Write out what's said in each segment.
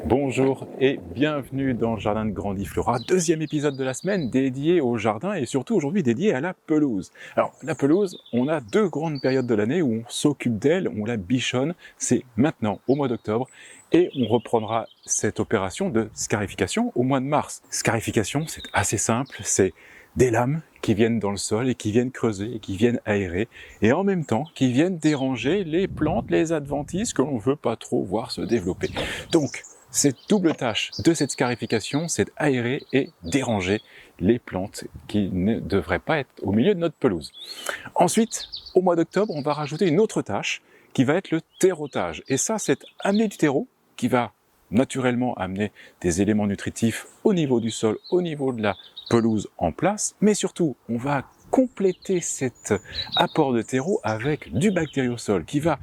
Bonjour et bienvenue dans le Jardin de Grandiflora, deuxième épisode de la semaine dédié au jardin et surtout aujourd'hui dédié à la pelouse. Alors la pelouse, on a deux grandes périodes de l'année où on s'occupe d'elle, on la bichonne, c'est maintenant au mois d'octobre et on reprendra cette opération de scarification au mois de mars. Scarification, c'est assez simple, c'est des lames qui viennent dans le sol et qui viennent creuser et qui viennent aérer et en même temps qui viennent déranger les plantes, les adventices que l'on ne veut pas trop voir se développer. Donc, cette double tâche de cette scarification, c'est d'aérer et déranger les plantes qui ne devraient pas être au milieu de notre pelouse. Ensuite, au mois d'octobre, on va rajouter une autre tâche qui va être le terrotage. Et ça, c'est amener du terreau qui va naturellement amener des éléments nutritifs au niveau du sol, au niveau de la pelouse en place, mais surtout, on va compléter cet apport de terreau avec du bactériosol qui va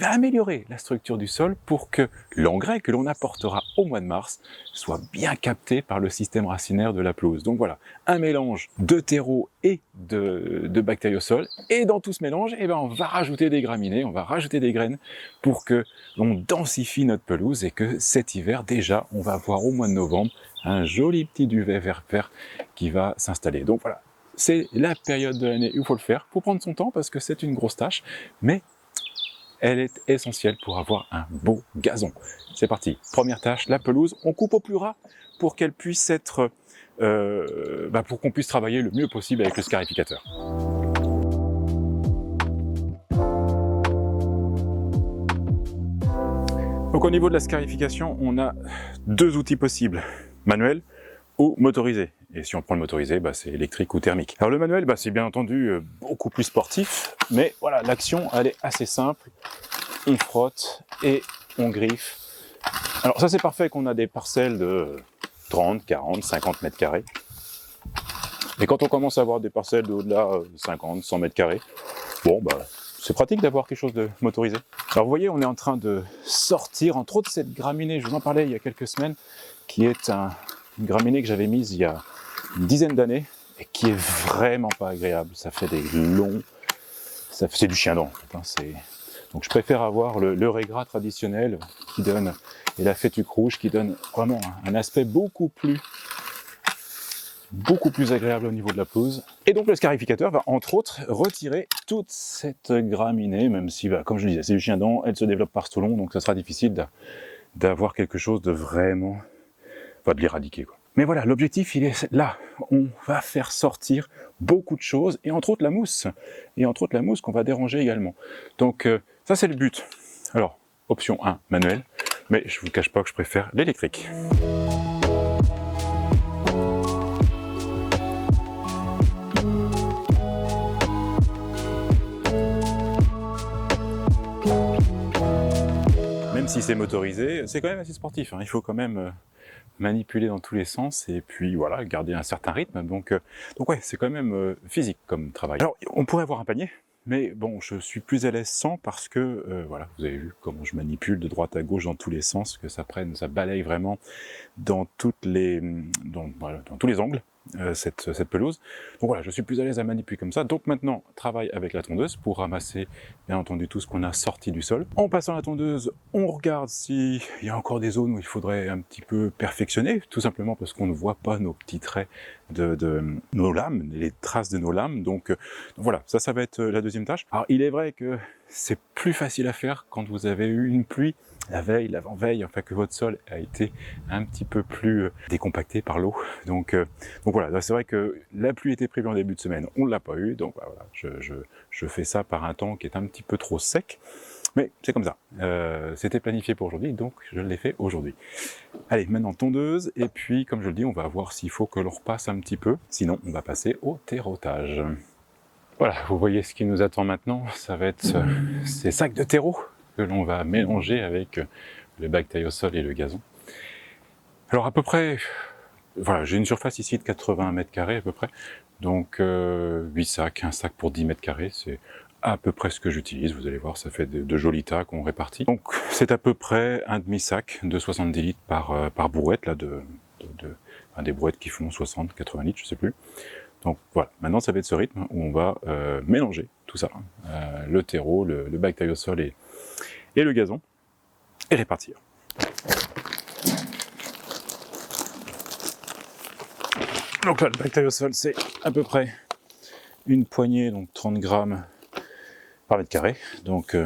améliorer la structure du sol pour que l'engrais que l'on apportera au mois de mars soit bien capté par le système racinaire de la pelouse. Donc voilà, un mélange de terreau et de bactériosol. Et dans tout ce mélange, on va rajouter des graminées, on va rajouter des graines pour que l'on densifie notre pelouse et que cet hiver, déjà, on va avoir au mois de novembre un joli petit duvet vert qui va s'installer. Donc voilà, c'est la période de l'année où il faut le faire. Il faut prendre son temps parce que c'est une grosse tâche, mais elle est essentielle pour avoir un beau gazon. C'est parti, première tâche, la pelouse, on coupe au plus ras pour qu'elle puisse être, pour qu'on puisse travailler le mieux possible avec le scarificateur. Donc au niveau de la scarification, on a deux outils possibles, manuel ou motorisé. Et si on prend le motorisé, c'est électrique ou thermique. Alors le manuel, c'est bien entendu beaucoup plus sportif, mais voilà, l'action elle est assez simple. On frotte et on griffe. Alors ça c'est parfait qu'on a des parcelles de 30, 40, 50 mètres carrés. Et quand on commence à avoir des parcelles de-au-delà de 50, 100 mètres carrés, c'est pratique d'avoir quelque chose de motorisé. Alors vous voyez, on est en train de sortir, entre autres, cette graminée, je vous en parlais il y a quelques semaines, qui est une graminée que j'avais mise il y a une dizaine d'années, et qui est vraiment pas agréable. Ça fait des longs... C'est du chien-dent, en fait, Donc je préfère avoir le régras traditionnel qui donne, et la fétuque rouge qui donne vraiment un aspect beaucoup plus agréable au niveau de la pelouse. Et donc le scarificateur va entre autres retirer toute cette graminée, même si, comme je le disais, c'est du chien-dent, elle se développe par tout long, donc ça sera difficile d'avoir quelque chose de vraiment... de l'éradiquer, quoi. Mais voilà, l'objectif, il est là. On va faire sortir beaucoup de choses, et entre autres la mousse. Et entre autres la mousse qu'on va déranger également. Donc ça, c'est le but. Alors, option 1, manuel. Mais je vous cache pas que je préfère l'électrique. Même si c'est motorisé, c'est quand même assez sportif. Il faut quand même... manipuler dans tous les sens et puis voilà, garder un certain rythme. Donc ouais, c'est quand même physique comme travail. Alors, on pourrait avoir un panier, mais bon, je suis plus à l'aise sans parce que, voilà, vous avez vu comment je manipule de droite à gauche dans tous les sens, que ça balaye vraiment dans tous les angles. Cette pelouse. Donc voilà, je suis plus à l'aise à manipuler comme ça. Donc maintenant, travail avec la tondeuse pour ramasser, bien entendu, tout ce qu'on a sorti du sol. En passant la tondeuse, on regarde s'il y a encore des zones où il faudrait un petit peu perfectionner, tout simplement parce qu'on ne voit pas nos petits traits de nos lames, les traces de nos lames. Donc voilà, ça va être la deuxième tâche. Alors il est vrai que c'est plus facile à faire quand vous avez eu une pluie la veille, l'avant-veille, enfin que votre sol a été un petit peu plus décompacté par l'eau. Donc voilà, c'est vrai que la pluie était prévue en début de semaine, on ne l'a pas eu, donc voilà, je fais ça par un temps qui est un petit peu trop sec, mais c'est comme ça. C'était planifié pour aujourd'hui, donc je l'ai fait aujourd'hui. Allez, maintenant tondeuse, et puis comme je le dis, on va voir s'il faut que l'on repasse un petit peu, sinon on va passer au terrotage. Voilà, vous voyez ce qui nous attend maintenant, ça va être ces sacs de terreau que l'on va mélanger avec le bactériosol et le gazon. Alors à peu près, voilà, j'ai une surface ici de 80 mètres carrés à peu près, donc 8 sacs, un sac pour 10 mètres carrés, c'est à peu près ce que j'utilise, vous allez voir, ça fait de jolis tas qu'on répartit. Donc c'est à peu près un demi-sac de 70 litres par brouette, là, des brouettes qui font 60, 80 litres, je sais plus. Donc voilà, maintenant ça va être ce rythme où on va mélanger tout ça, le terreau, le bactériosol et le gazon, et répartir. Donc là, le bactériosol, c'est à peu près une poignée, donc 30 grammes par mètre carré. Donc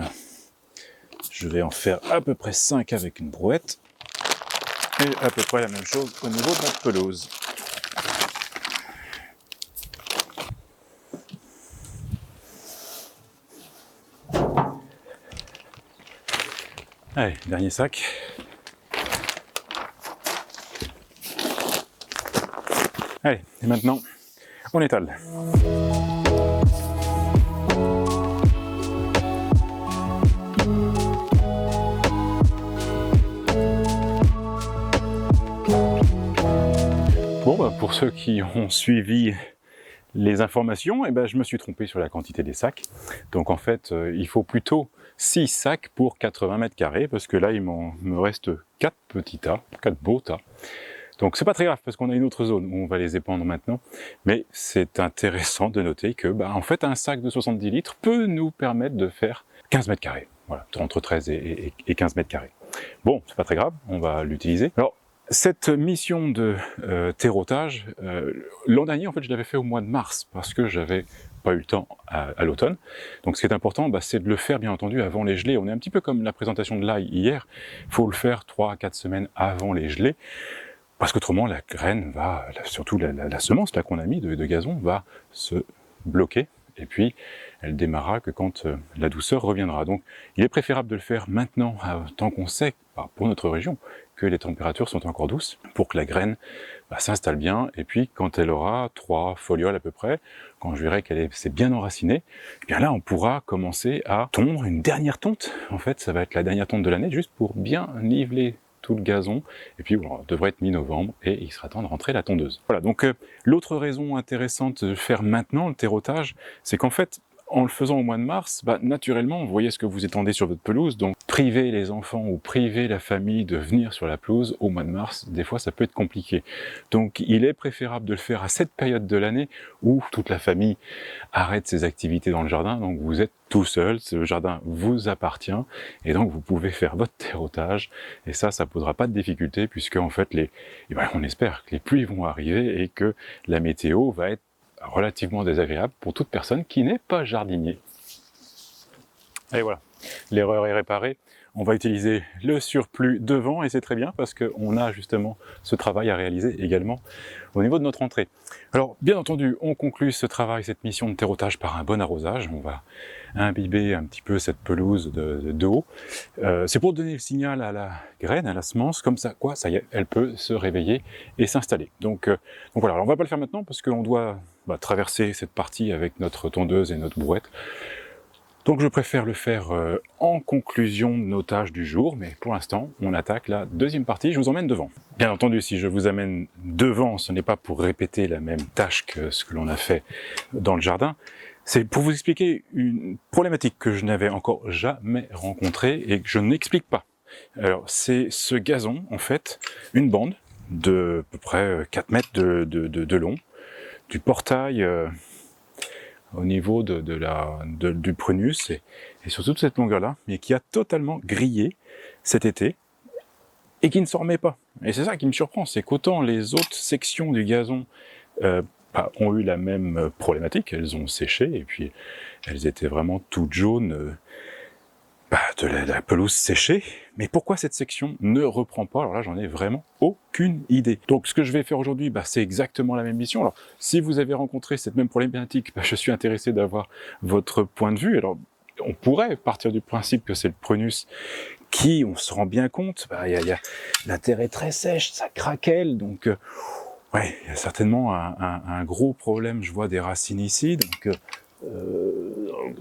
je vais en faire à peu près 5 avec une brouette. Et à peu près la même chose au niveau de notre pelouse. Allez, dernier sac. Allez, et maintenant, on étale. Bon, bah pour ceux qui ont suivi les informations, je me suis trompé sur la quantité des sacs. Donc en fait, il faut plutôt 6 sacs pour 80 mètres carrés, parce que là, il me reste 4 petits tas, 4 beaux tas. Donc c'est pas très grave, parce qu'on a une autre zone où on va les épandre maintenant. Mais c'est intéressant de noter que, en fait, un sac de 70 litres peut nous permettre de faire 15 mètres carrés. Voilà, entre 13 et 15 mètres carrés. Bon, c'est pas très grave, on va l'utiliser. Alors, cette mission de terrotage, l'an dernier, en fait, je l'avais fait au mois de mars, parce que j'avais pas eu le temps à l'automne. Donc ce qui est important, c'est de le faire, bien entendu, avant les gelées. On est un petit peu comme la présentation de l'ail hier. Il faut le faire 3 à 4 semaines avant les gelées, parce qu'autrement, la graine va, surtout la semence là qu'on a mis de gazon, va se bloquer. Et puis, elle démarrera que quand la douceur reviendra. Donc, il est préférable de le faire maintenant, tant qu'on sait, pour notre région, que les températures sont encore douces, pour que la graine s'installe bien. Et puis, quand elle aura 3 folioles à peu près, quand je verrai qu'elle s'est bien enracinée, eh bien là, on pourra commencer à tondre une dernière tonte. En fait, ça va être la dernière tonte de l'année, juste pour bien niveler tout le gazon, et puis on devrait être mi-novembre, et il sera temps de rentrer la tondeuse. Voilà, donc l'autre raison intéressante de faire maintenant le terrotage, c'est qu'en fait, en le faisant au mois de mars, naturellement, vous voyez ce que vous étendez sur votre pelouse, donc priver les enfants ou priver la famille de venir sur la pelouse au mois de mars, des fois ça peut être compliqué. Donc il est préférable de le faire à cette période de l'année où toute la famille arrête ses activités dans le jardin, donc vous êtes tout seul, le jardin vous appartient, et donc vous pouvez faire votre terrotage, et ça posera pas de difficulté, puisque en fait, on espère que les pluies vont arriver, et que la météo va être relativement désagréable pour toute personne qui n'est pas jardinier. Et voilà, l'erreur est réparée. On va utiliser le surplus devant, et c'est très bien parce qu'on a justement ce travail à réaliser également au niveau de notre entrée. Alors bien entendu, on conclut ce travail, cette mission de terrotage par un bon arrosage. On va imbiber un petit peu cette pelouse d'eau. C'est pour donner le signal à la graine, à la semence, comme ça, ça y est, elle peut se réveiller et s'installer. Donc voilà, alors on va pas le faire maintenant parce qu'on doit traverser cette partie avec notre tondeuse et notre brouette. Donc je préfère le faire en conclusion de nos tâches du jour, mais pour l'instant, on attaque la deuxième partie, je vous emmène devant. Bien entendu, si je vous amène devant, ce n'est pas pour répéter la même tâche que ce que l'on a fait dans le jardin, c'est pour vous expliquer une problématique que je n'avais encore jamais rencontrée et que je n'explique pas. Alors, c'est ce gazon, en fait, une bande de à peu près 4 mètres de long, du portail au niveau du prunus et sur toute cette longueur-là, mais qui a totalement grillé cet été et qui ne s'en remet pas. Et c'est ça qui me surprend, c'est qu'autant les autres sections du gazon ont eu la même problématique, elles ont séché et puis elles étaient vraiment toutes jaunes, de la pelouse séchée, mais pourquoi cette section ne reprend pas? Alors là, j'en ai vraiment aucune idée. Donc ce que je vais faire aujourd'hui, c'est exactement la même mission. Alors si vous avez rencontré cette même problématique, je suis intéressé d'avoir votre point de vue. Alors on pourrait partir du principe que c'est le prunus qui, on se rend bien compte, la terre est très sèche, ça craquelle, donc ouais, il y a certainement un gros problème. Je vois des racines ici, donc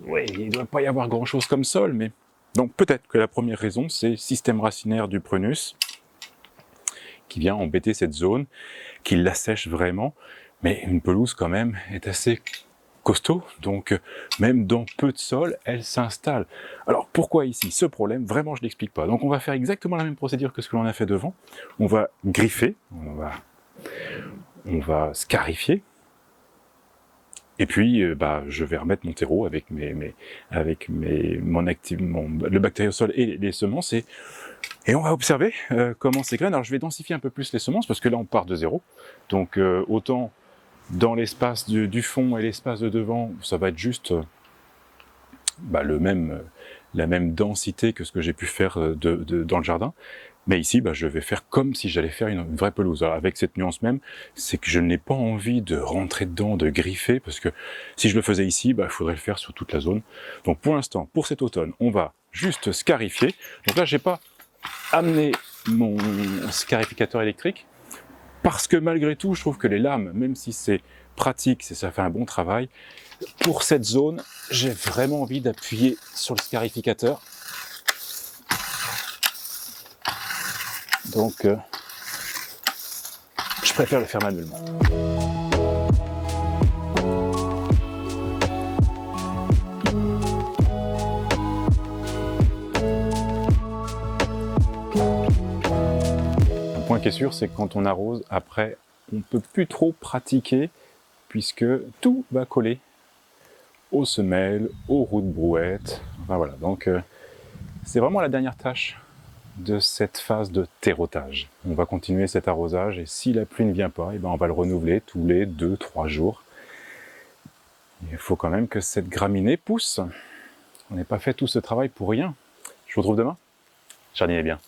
ouais, il ne doit pas y avoir grand-chose comme sol, mais donc peut-être que la première raison, c'est le système racinaire du prunus qui vient embêter cette zone, qui l'assèche vraiment, mais une pelouse quand même est assez costaud, donc même dans peu de sol, elle s'installe. Alors pourquoi ici ce problème? Vraiment, je l'explique pas. Donc on va faire exactement la même procédure que ce que l'on a fait devant. On va griffer, on va scarifier, et puis je vais remettre mon terreau avec le bactériosol et les semences, et on va observer comment ces graines. Alors je vais densifier un peu plus les semences parce que là on part de zéro, donc autant Dans l'espace du fond et l'espace de devant, ça va être juste la même densité que ce que j'ai pu faire dans le jardin. Mais ici, je vais faire comme si j'allais faire une vraie pelouse. Alors, avec cette nuance même, c'est que je n'ai pas envie de rentrer dedans, de griffer, parce que si je le faisais ici, il faudrait le faire sur toute la zone. Donc pour l'instant, pour cet automne, on va juste scarifier. Donc là, j'ai pas amené mon scarificateur électrique, parce que malgré tout, je trouve que les lames, même si c'est pratique, si ça fait un bon travail, pour cette zone, j'ai vraiment envie d'appuyer sur le scarificateur. Donc, je préfère le faire manuellement. Un point qui est sûr, c'est que quand on arrose, après, on ne peut plus trop pratiquer, puisque tout va coller aux semelles, aux roues de brouette. Enfin voilà, donc c'est vraiment la dernière tâche de cette phase de terreautage. On va continuer cet arrosage et si la pluie ne vient pas, on va le renouveler tous les 2-3 jours. Il faut quand même que cette graminée pousse. On n'est pas fait tout ce travail pour rien. Je vous retrouve demain. Jardinez bien.